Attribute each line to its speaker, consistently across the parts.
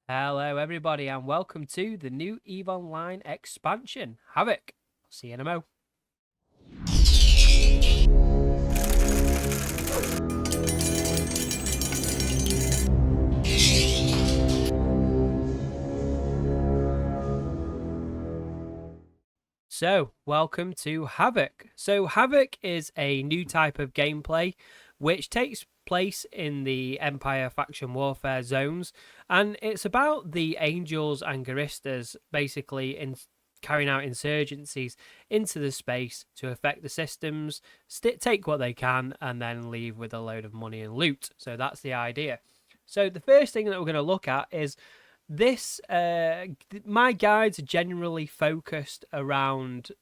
Speaker 1: Hello everybody and welcome to the new EVE Online expansion, Havoc. See you in a mo. So, welcome to Havoc. So, Havoc is a new type of gameplay which takes place in the Empire faction warfare zones, and it's about the Angels and Gueristas basically carrying out insurgencies into the space to affect the systems, take what they can, and then leave with a load of money and loot. So, that's the idea. So, the first thing that we're going to look at is this my guides are generally focused around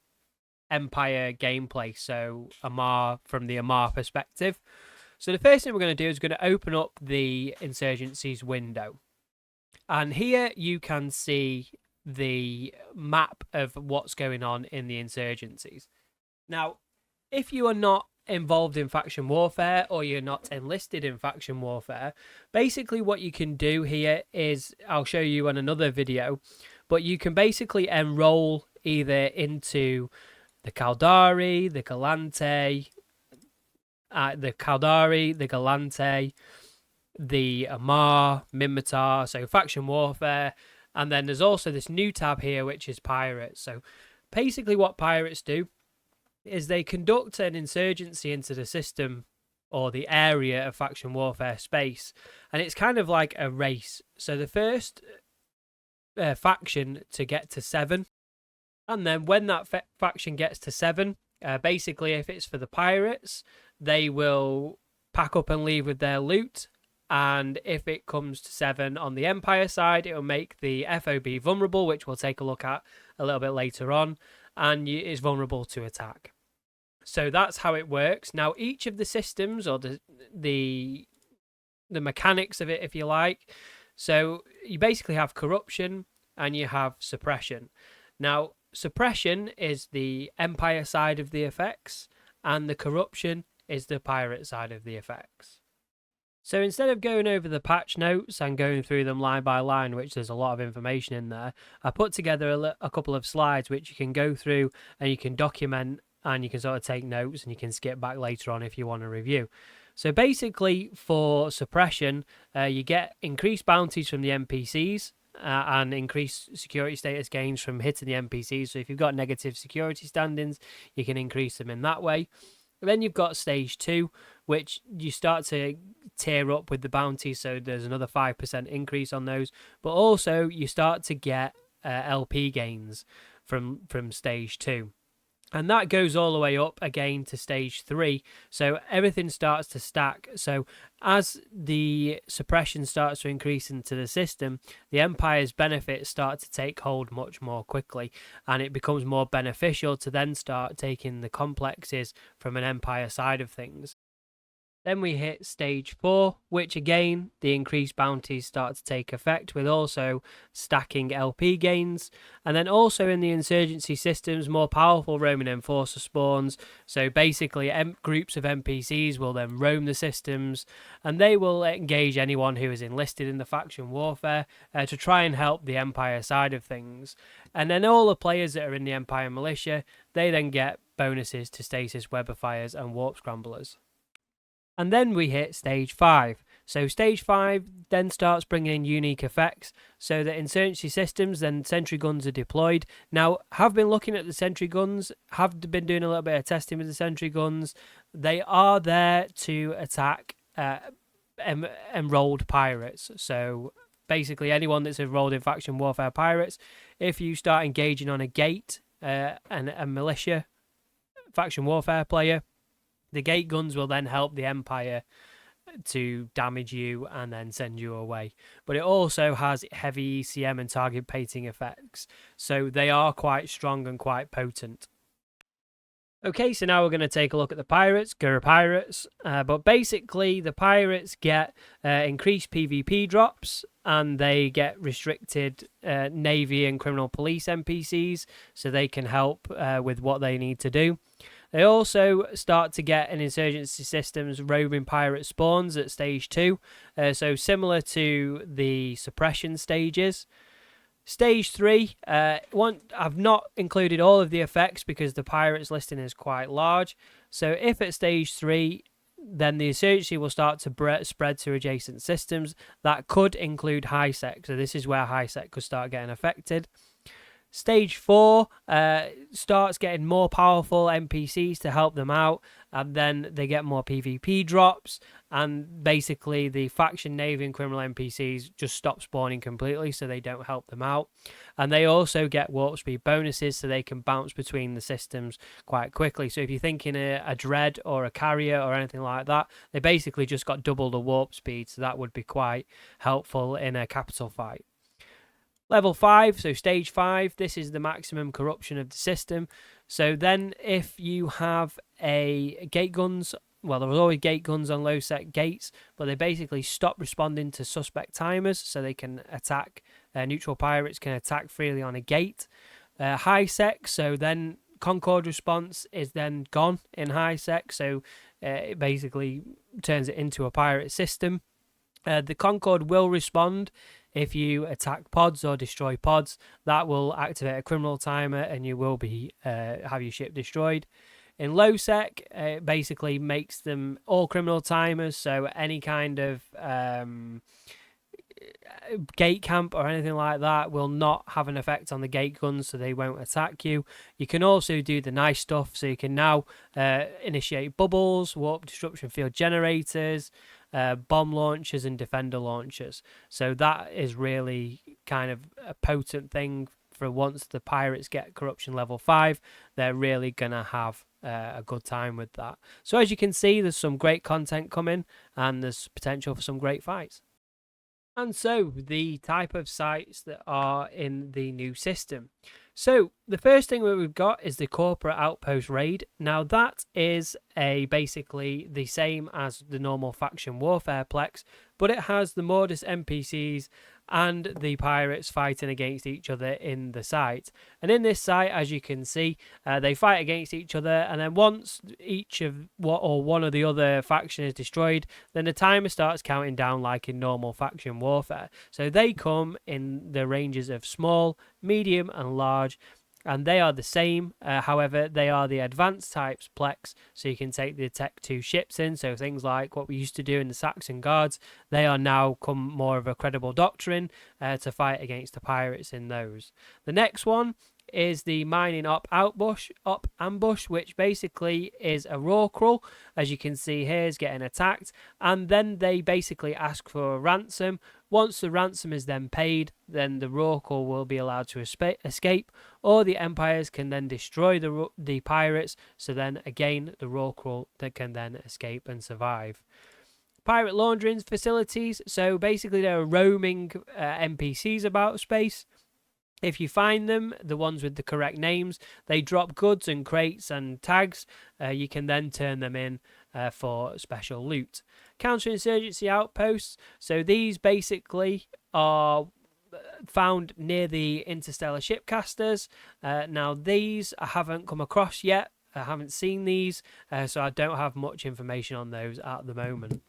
Speaker 1: Empire gameplay, so Amar from the Amar perspective. So the first thing we're going to do is we're going to open up the Insurgencies window, and here you can see the map of what's going on in the Insurgencies. Now, if you are not involved in faction warfare or you're not enlisted in faction warfare, basically what you can do here is, I'll show you on another video, but you can basically enroll either into the Caldari, the Galante, the Amar, Minmatar, so faction warfare, and then there's also this new tab here which is pirates. So basically what pirates do is they conduct an insurgency into the system or the area of faction warfare space, and it's kind of like a race. So the first faction to get to 7, and then when that faction gets to 7, basically if it's for the pirates, they will pack up and leave with their loot, and if it comes to 7 on the Empire side, it will make the FOB vulnerable, which we'll take a look at a little bit later on, and is vulnerable to attack. So that's how it works. Now, each of the systems, or the mechanics of it, if you like, so you basically have corruption and you have suppression. Now, suppression is the Empire side of the effects, and the corruption is the pirate side of the effects. So instead of going over the patch notes and going through them line by line, which there's a lot of information in there, I put together a couple of slides which you can go through and you can document, and you can sort of take notes and you can skip back later on if you want to review. So basically for suppression, you get increased bounties from the NPCs and increased security status gains from hitting the NPCs. So if you've got negative security standings, you can increase them in that way. And then you've got stage 2, which you start to tier up with the bounties, so there's another 5% increase on those. But also you start to get LP gains from stage 2. And that goes all the way up again to stage 3. So everything starts to stack. So as the suppression starts to increase into the system, the Empire's benefits start to take hold much more quickly. And it becomes more beneficial to then start taking the complexes from an Empire side of things. Then we hit stage 4, which again, the increased bounties start to take effect with also stacking LP gains. And then also in the insurgency systems, more powerful roaming enforcer spawns. So basically groups of NPCs will then roam the systems, and they will engage anyone who is enlisted in the faction warfare to try and help the Empire side of things. And then all the players that are in the Empire militia, they then get bonuses to stasis webifiers and warp scramblers. And then we hit stage 5. So stage 5 then starts bringing in unique effects. So the insurgency systems, then sentry guns are deployed. Now, have been looking at the sentry guns, have been doing a little bit of testing with the sentry guns. They are there to attack enrolled pirates. So basically anyone that's enrolled in faction warfare pirates, if you start engaging on a gate and a militia faction warfare player, the gate guns will then help the Empire to damage you and then send you away. But it also has heavy ECM and target baiting effects, so they are quite strong and quite potent. Okay, so now we're going to take a look at the pirates, Guru Pirates. But basically, the pirates get increased PvP drops, and they get restricted Navy and criminal police NPCs, so they can help with what they need to do. They also start to get an insurgency systems roaming pirate spawns at stage 2, so similar to the suppression stages. Stage 3, I've not included all of the effects because the pirates listing is quite large. So if at stage 3, then the insurgency will start to spread to adjacent systems. That could include high sec, so this is where high sec could start getting affected. Stage 4 starts getting more powerful NPCs to help them out, and then they get more PvP drops, and basically the faction, navy, and criminal NPCs just stop spawning completely, so they don't help them out. And they also get warp speed bonuses, so they can bounce between the systems quite quickly. So if you're thinking a dread or a carrier or anything like that, they basically just got double the warp speed, so that would be quite helpful in a capital fight. Level 5, so stage 5, this is the maximum corruption of the system. So then if you have a gate guns, well, there was always gate guns on low sec gates, but they basically stop responding to suspect timers, so they can attack, neutral pirates can attack freely on a gate. High sec, so then Concord response is then gone in high sec, so it basically turns it into a pirate system. The Concord will respond if you attack pods or destroy pods. That will activate a criminal timer and you will be have your ship destroyed. In low sec, it basically makes them all criminal timers, so any kind of gate camp or anything like that will not have an effect on the gate guns, so they won't attack you. You can also do the nice stuff, so you can now initiate bubbles, warp disruption field generators, bomb launchers, and defender launchers. So that is really kind of a potent thing for once the pirates get corruption level 5. They're really gonna have a good time with that. So as you can see, there's some great content coming, and there's potential for some great fights. And so the type of sites that are in the new system. So the first thing that we've got is the corporate outpost raid. Now that is basically the same as the normal faction warfare plex, but it has the modus NPCs and the pirates fighting against each other in the site. And in this site, as you can see, they fight against each other, and then once each of one of the other faction is destroyed, then the timer starts counting down like in normal faction warfare. So they come in the ranges of small, medium, and large, and they are the same. However, they are the advanced types plex, so you can take the Tech 2 ships in. So things like what we used to do in the Saxon Guards, they are now come more of a credible doctrine to fight against the pirates in those. The next one is the mining op ambush, which basically is a raw crawl, as you can see here, is getting attacked, and then they basically ask for a ransom. Once the ransom is then paid, then the raw crawl will be allowed to escape, or the empires can then destroy the pirates, so then again the raw crawl that can then escape and survive. Pirate laundering facilities, so basically there are roaming NPCs about space. If you find them, the ones with the correct names, they drop goods and crates and tags. You can then turn them in for special loot. Counterinsurgency outposts, so these basically are found near the interstellar shipcasters. Now these I haven't come across yet. I haven't seen these, so I don't have much information on those at the moment.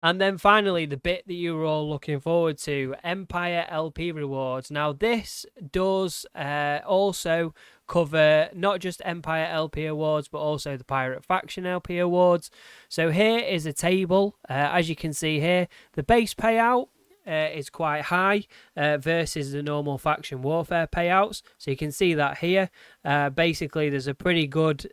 Speaker 1: And then finally, the bit that you were all looking forward to, Empire LP rewards. Now this does also cover not just Empire LP awards, but also the Pirate Faction LP awards. So here is a table. As you can see here, the base payout is quite high versus the normal faction warfare payouts. So you can see that here. Basically, there's a pretty good,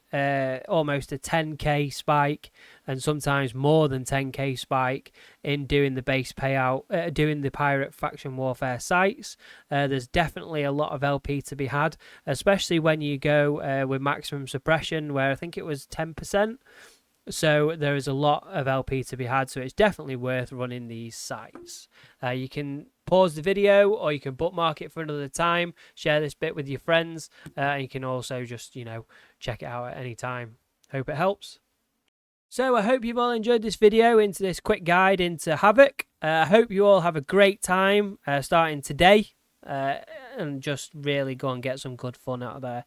Speaker 1: almost a 10k spike, and sometimes more than 10k spike in doing the base payout, doing the pirate faction warfare sites. There's definitely a lot of LP to be had, especially when you go with maximum suppression, where I think it was 10%. So there is a lot of LP to be had, so it's definitely worth running these sites. You can pause the video, or you can bookmark it for another time, share this bit with your friends, and you can also just, check it out at any time. Hope it helps. So I hope you've all enjoyed this video into this quick guide into Havoc. I hope you all have a great time starting today, and just really go and get some good fun out of there.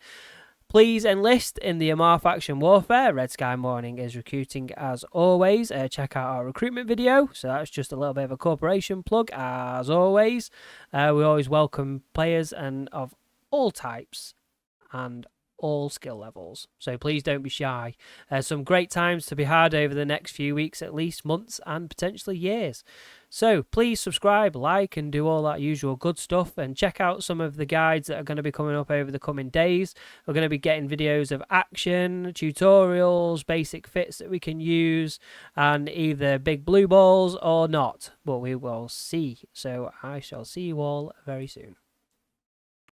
Speaker 1: Please enlist in the Amar Faction Warfare. Red Sky Morning is recruiting as always. Check out our recruitment video. So that's just a little bit of a corporation plug as always. We always welcome players and of all types and all skill levels. So please don't be shy. Some great times to be had over the next few weeks, at least months and potentially years. So please subscribe, like, and do all that usual good stuff, and check out some of the guides that are going to be coming up over the coming days. We're going to be getting videos of action, tutorials, basic fits that we can use, and either big blue balls or not, but we will see. So I shall see you all very soon.